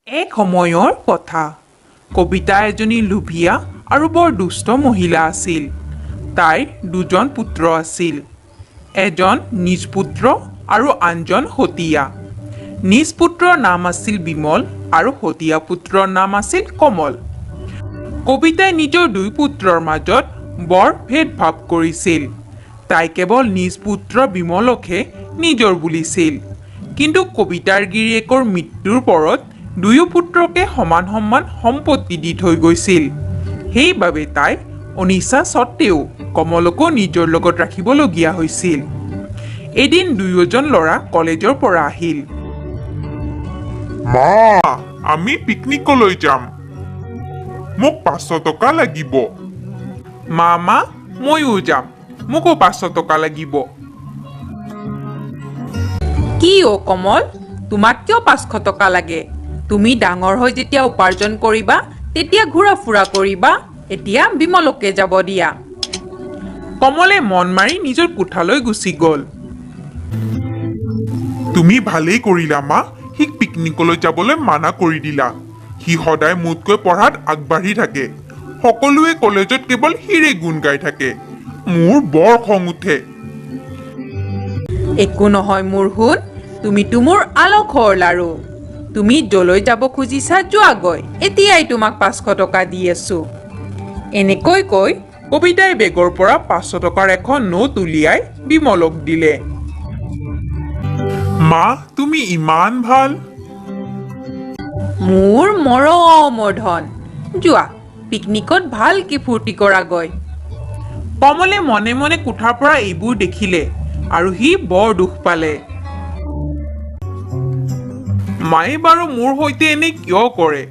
এক সময়ৰ কথা কবিতা এজনী লোভীয়া আৰু বৰ দুষ্ট মহিলা আছিল। তাইৰ দুজন পুত্ৰ আছিল, এজন নিজ পুত্ৰ আৰু আনজন সতীয়া। নিজ পুত্ৰৰ নাম আছিল বিমল আৰু সতীয়া পুত্ৰৰ নাম আছিল কমল। কবিতাই নিজৰ দুই পুত্ৰৰ মাজত বৰ ভেদভাৱ কৰিছিল। তাই কেৱল নিজ পুত্ৰ বিমলকহে নিজৰ বুলিছিল, কিন্তু কবিতাৰ গিৰিয়েকৰ মৃত্যুৰ পৰত দুয়ো পুত্ৰকে সমান সমান সম্পত্তি দি থৈ গৈছিল। সেইবাবে তাই অনিচ্ছা সত্ত্বেও কমলকো নিজৰ লগত ৰাখিবলগীয়া হৈছিল। এদিন দুয়োজন ল'ৰা কলেজৰ পৰা আহিল। মা, আমি পিকনিকলৈ যাম। মোক 500 টকা লাগিব। মা ময়ো যাম, মোকো 500 টকা লাগিব। কি অ' কমল, তোমাক কিয় 500 টকা লাগে? তুমি ডাঙৰ হৈ যেতিয়া উপাৰ্জন কৰিবা তেতিয়া ঘূৰা ফুৰা কৰিবা। এতিয়া বিমলকে যাব দিয়া। কমলে মন মাৰি নিজৰ কোঠালৈ গুচি গ'ল। তুমি ভালেই কৰিলা মা, সিক পিকনিকলৈ যাবলৈ মানা কৰি দিলা। সি সদায় মোতকৈ পঢ়াত আগবাঢ়ি থাকে। সকলোৱে কলেজত কেৱল সিৰে গুণ গাই থাকে। মোৰ বৰ খং উঠে। একো নহয় মোৰ সোণ, তুমিতো মোৰ আলসৰ লাৰু। তুমি যলৈ যাব খুজিছা যোৱাগৈ, এতিয়াই তোমাক 500 টকা দি আছো। এনেকৈ কৈ কবিতাই বেগৰ পৰা 500 টকাৰ এখন নোট উলিয়াই বিমলক দিলে। মা, তুমি ইমান ভাল। মোৰ মৰমৰ ধন, যোৱা পিকনিকত ভালকে ফূৰ্তি কৰাগৈ। কমলে মনে মনে কোঠাৰ পৰা এইবোৰ দেখিলে আৰু সি বৰ দুখ পালে। মায়ে বাৰু মোৰ সৈতে এনে কিয় কৰে?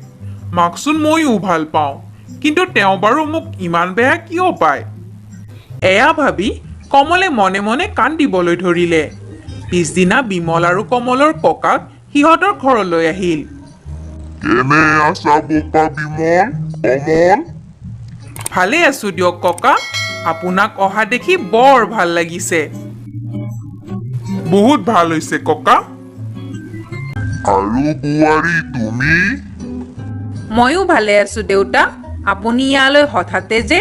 মাকচোন ময়ো ভাল পাওঁ, কিন্তু তেওঁ বাৰু মোক ইমান বেয়া কিয় পায়? এয়া ভাবি কমলে মনে মনে কান্দিবলৈ ধৰিলে। পিছদিনা বিমল আৰু কমলৰ ককাক সিহঁতৰ ঘৰলৈ আহিল। কেনে আছা বোপা বিমল, কমল? ভালে আছো দিয়ক ককা, আপোনাক অহা দেখি বৰ ভাল লাগিছে। বহুত ভাল হৈছে ককা। আৰু বোৱাৰী তুমি? ময়ো ভালে আছো দেউতা, আপুনি ইয়ালৈ হঠাতে যে?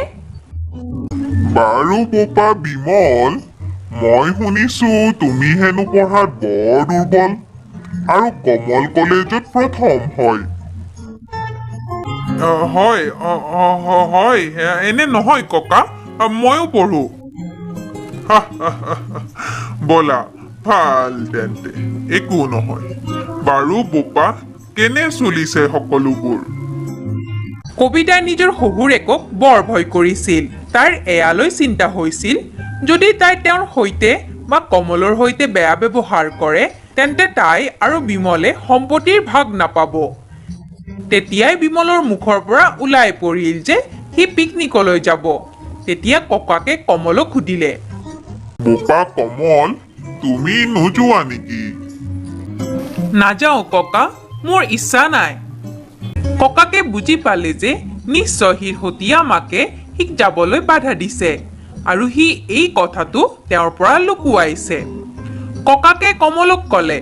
বাৰু বোপা বিমল, মই শুনিছো তুমি হেনো পঢ়াত বৰ দুৰ্বল আৰু কমল কলেজত প্ৰথম হয়। হয়, এনে নহয় ককা, ময়ো পঢ়ো। ব'লা, ভাল তেন্তে, একো নহয়। বাৰু বোপা, কেনে চলিছে সকলোবোৰ? কবিতাই নিজৰ শহুৰেকক বৰ ভয় কৰিছিল। তাইৰ এয়ালৈ চিন্তা হৈছিল, যদি তাই তেওঁৰ সৈতে বা কমলৰ সৈতে বেয়া ব্যৱহাৰ কৰে তেন্তে তাই আৰু বিমলে সম্পত্তিৰ ভাগ নাপাব। তেতিয়াই বিমলৰ মুখৰ পৰা ওলাই পৰিল যে সি পিকনিকলৈ যাব। তেতিয়া ককাকে কমলক সুধিলে, বোপা কমল, তুমি নোযোৱা নেকি? নাযাওঁ ককা, মোৰ ইচ্ছা নাই। ককাকে বুজি পালে যে নিশ্চয় সি সতীয়া মাকে সিক যাবলৈ বাধা দিছে আৰু সি এই কথাটো তেওঁৰ পৰা লুকুৱাইছে। ককাকে কমলক ক'লে,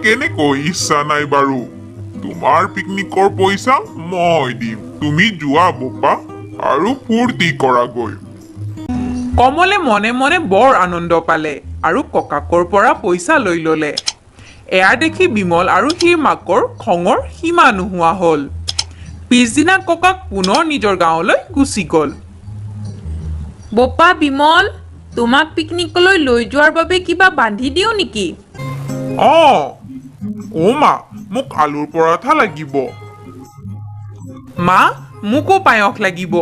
কেনেকৈ ইচ্ছা নাই বাৰু? তোমাৰ পিকনিকৰ পইচা মই দিম। তুমি যোৱা বোপা আৰু ফূৰ্তি কৰাগৈ। কমলে মনে মনে বৰ আনন্দ পালে আৰু ককাকৰ পৰা পইচা লৈ ল'লে। এয়া দেখি বিমল আৰু সিৰ মাকৰ খঙৰ সীমা নোহোৱা হ'ল। পিছদিনা ককাক পুনৰ নিজৰ গাঁৱলৈ গুচি গ'ল। বোপা বিমল, তোমাক পিকনিকলৈ লৈ যোৱাৰ বাবে কিবা বান্ধি দিওঁ নেকি? অ' মা, মোক আলুৰ পৰঠা লাগিব। মা, মোকো পায়স লাগিব।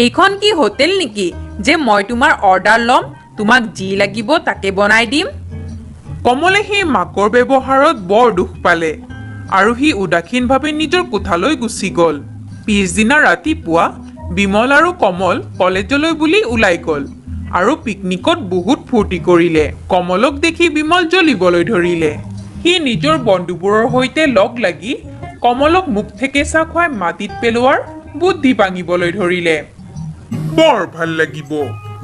এইখন কি হোটেল নেকি যে মই তোমাৰ অৰ্ডাৰ ল'ম, তোমাক যি লাগিব তাকে বনাই দিম? কমলে সেই মাকৰ ব্যৱহাৰত বৰ দুখ পালে আৰু সি উদাসীনভাৱে নিজৰ কোঠালৈ গুচি গ'ল। পিছদিনা ৰাতিপুৱা বিমল আৰু কমল কলেজলৈ বুলি ওলাই গ'ল আৰু পিকনিকত বহুত ফূৰ্তি কৰিলে। কমলক দেখি বিমল জ্বলিবলৈ ধৰিলে। সি নিজৰ বন্ধুবোৰৰ সৈতে লগ লাগি কমলক মুখ থেকেচা খুৱাই মাটিত পেলোৱাৰ বুদ্ধি ভাঙিবলৈ ধৰিলে। বৰ ভাল লাগিব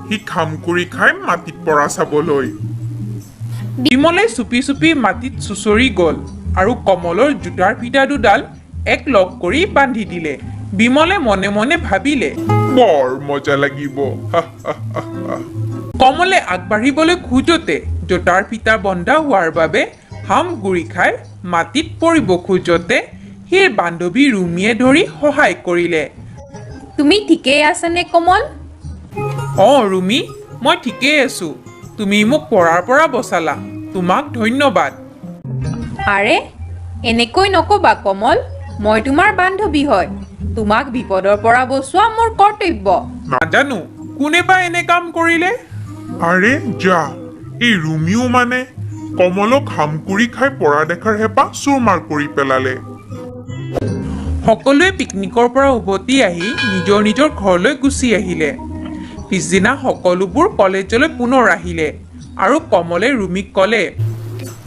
সি খাম কৰি খাই মাটিত পৰা চাবলৈ। বিমলে চুপি চুপি মাটিত চুচৰি গ'ল আৰু কমলৰ জোতাৰ ফিটা দুডাল এক লগ কৰি বান্ধি দিলে। বিমলে মনে মনে ভাবিলে, বৰ মজা লাগিব। হা, হা, হা, হা। কমলে আগবাঢ়িবলৈ খোজোতে জোতাৰ ফিটা বন্ধা হোৱাৰ বাবে হাম গুৰি খাই মাটিত পৰিব খোজোতে সেই বান্ধৱী ৰুমিয়ে ধৰি সহায় কৰিলে। তুমি ঠিকেই আছানে কমল? অঁ ৰুমি, মই ঠিকেই আছো। তুমি মোক পৰাৰ পৰা বচালা, তোমাক ধন্যবাদ। আৰে এনেকৈ নকবা কমল, মই তোমাৰ বান্ধৱী হয়। তোমাক বিপদৰ পৰা বচোৱা মোৰ কৰ্তব্য। নাজানো কোনে বা এনে কাম কৰিলে। আৰে যা, এই ৰুমিও মানে কমলক হামকুৰি খাই পৰা দেখাৰ হেঁপাহ চুৰমাৰ কৰি পেলালে। সকলোৱে পিকনিকৰ পৰা উভতি আহি নিজৰ নিজৰ ঘৰলৈ গুচি আহিলে। পিছদিনা সকলোবোৰ কলেজলৈ পুনৰ আহিলে আৰু কমলে ৰুমিক ক'লে,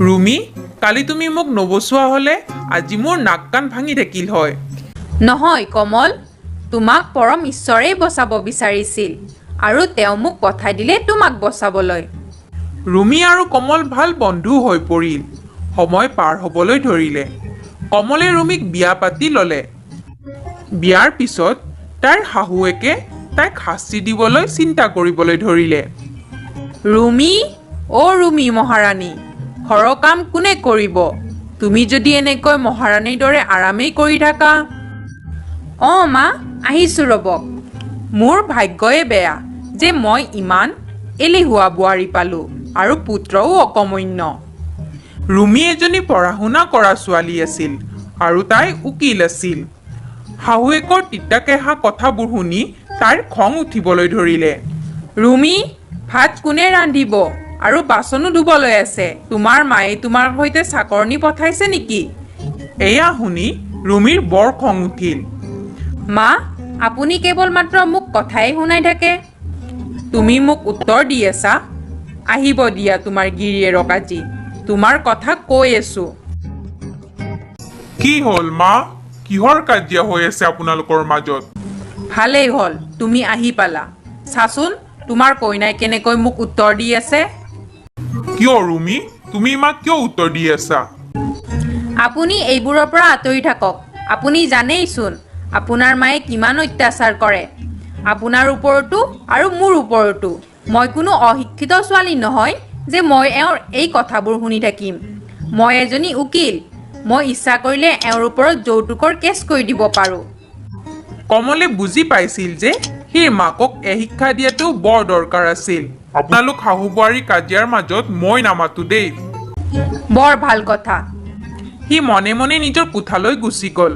ৰুমি, কালি তুমি মোক নবচোৱা হ'লে আজি মোৰ নাক কাণ ভাঙি থাকিল হয়। নহয় কমল, তোমাক পৰম ঈশ্বৰেই বচাব বিচাৰিছিল আৰু তেওঁ মোক পঠাই দিলে তোমাক বচাবলৈ। ৰুমি আৰু কমল ভাল বন্ধু হৈ পৰিল। সময় পাৰ হ'বলৈ ধৰিলে। কমলে ৰুমিক বিয়া পাতি ল'লে। বিয়াৰ পিছত তাইৰ শাহুৱেকে তাইক শাস্তি দিবলৈ চিন্তা কৰিবলৈ ধৰিলে। ৰুমি, অ' ৰুমি মহাৰাণী, ঘৰৰ কাম কোনে কৰিব? তুমি যদি এনেকৈ মহাৰাণীৰ দৰে আৰামেই কৰি থাকা। অঁ মা, আহিছোঁ ৰ'বক। মোৰ ভাগ্যই বেয়া যে মই ইমান এলেহুৱা বোৱাৰী পালোঁ আৰু পুত্ৰও অকমন্য। ৰুমি এজনী পঢ়া শুনা কৰা ছোৱালী আছিল আৰু তাই উকিল আছিল। শাহুৱেকৰ তিতা কেঁহা কথাবোৰ শুনি তাইৰ খং উঠিবলৈ ধৰিলে। ৰুমি, ভাত কোনে ৰান্ধিব আৰু বাচনো ধুবলৈ আছে? তোমাৰ মায়ে তোমাৰ সৈতে চাকৰণী পঠাইছে নেকি? এয়া শুনি ৰুমিৰ বৰ খং উঠিল। মা, আপুনি কেৱল মাত্ৰ মোক কথাই শুনাই থাকে। তুমি মোক উত্তৰ দি আছা? আহিব দিয়া তোমাৰ গিৰিয়েৰক আজি, তোমাৰ কথা কৈ আছো। কি হ'ল মা? কিহৰ কাজিয়া হৈ আছে আপোনালোকৰ মাজত? ভালেই হ'ল তুমি আহি পালা। চাচোন তোমাৰ কইনাই কেনেকৈ মোক উত্তৰ দি আছে। কিয় ৰুমি, তুমি মাক কিয় উত্তৰ দি আছা? আপুনি এইবোৰৰ পৰা আঁতৰি থাকক। আপুনি জানেইচোন আপোনাৰ মায়ে কিমান অত্যাচাৰ কৰে, আপোনাৰ ওপৰতো আৰু মোৰ ওপৰতো। মই কোনো অশিক্ষিত ছোৱালী নহয় যে মই এওঁৰ এই কথাবোৰ শুনি থাকিম। মই এজনী উকিল। মই ইচ্ছা কৰিলে এওঁৰ ওপৰত যৌতুকৰ কেছ কৰি দিব পাৰোঁ। কমলে বুজি পাইছিল যে সেই মাকক এই শিক্ষা দিয়াটো বৰ দৰকাৰ আছিল। আপোনালোক শাহু বোৱাৰী কাজিয়াৰ মাজত মই নামাতো দেই। বৰ ভাল কথা। সি মনে মনে নিজৰ কোঠালৈ গুচি গ'ল।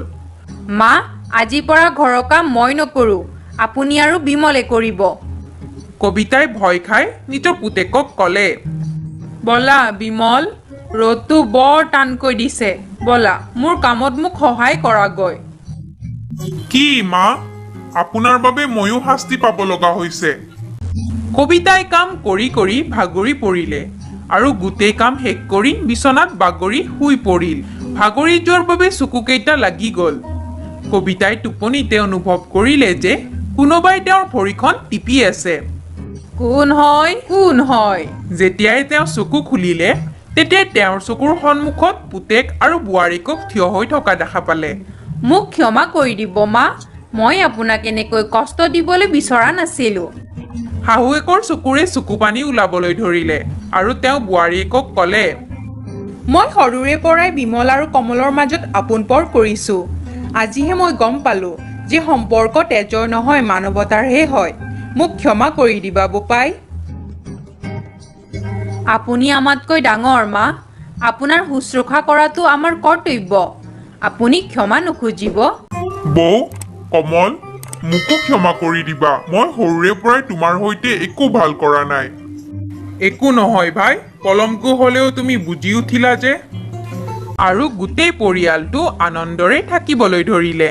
মা, আজিৰ পৰা ঘৰৰ কাম মই নকৰোঁ, আপুনি আৰু বিমলে কৰিব। কবিতাই ভয় খাই নিজৰ পুতেকক ক'লে, ব'লা বিমল, ৰ'দটো বৰ টানকৈ দিছে। ব'লা মোৰ কামত মোক সহায় কৰাগৈ। কি মা? আপোনাৰ বাবে ময়ো শাস্তি পাব লগা হৈছে। কবিতাই কাম কৰি কৰি ভাগৰি পৰিলে আৰু গোটেই কাম শেষ কৰি বিচনাত বাগৰি শুই পৰিল। ভাগৰি যোৱাৰ বাবে চকুকেইটা লাগি গ'ল। কবিতাই টোপনিতে অনুভৱ কৰিলে যে কোনোবাই তেওঁৰ ভৰিখন টিপি আছে। কোন হয়? কোন হয়? যেতিয়াই তেওঁ চকু খুলিলে তেতিয়াই তেওঁৰ চকুৰ সন্মুখত পুতেক আৰু বোৱাৰীকক থিয় হৈ থকা দেখা পালে। মোক ক্ষমা কৰি দিব মা, মই আপোনাক এনেকৈ কষ্ট দিবলৈ বিচৰা নাছিলোঁ। শাহুৱেকৰ চকুৰে চকু পানী ওলাবলৈ ধৰিলে আৰু তেওঁ বোৱাৰীয়েকক ক'লে, মই সৰুৰে পৰাই বিমল আৰু কমলৰ মাজত আপোনপৰ কৰিছোঁ। আজিহে মই গম পালোঁ যে সম্পৰ্ক তেজৰ নহয় মানৱতাৰহে হয়। মোক ক্ষমা কৰি দিবা বোপাই। আপুনি আমাতকৈ ডাঙৰ মা, আপোনাৰ শুশ্ৰূষা কৰাটো আমাৰ কৰ্তব্য। আপুনি ক্ষমা নুখুজিব। বৌ, কমল, মোকো ক্ষমা কৰি দিবা। মই সৰুৰে পৰাই তোমাৰ সৈতে একো ভাল কৰা নাই। একো নহয় ভাই, পলমকৈ হ'লেও তুমি বুজি উঠিলা যে। আৰু গোটেই পৰিয়ালটো আনন্দৰে থাকিবলৈ ধৰিলে।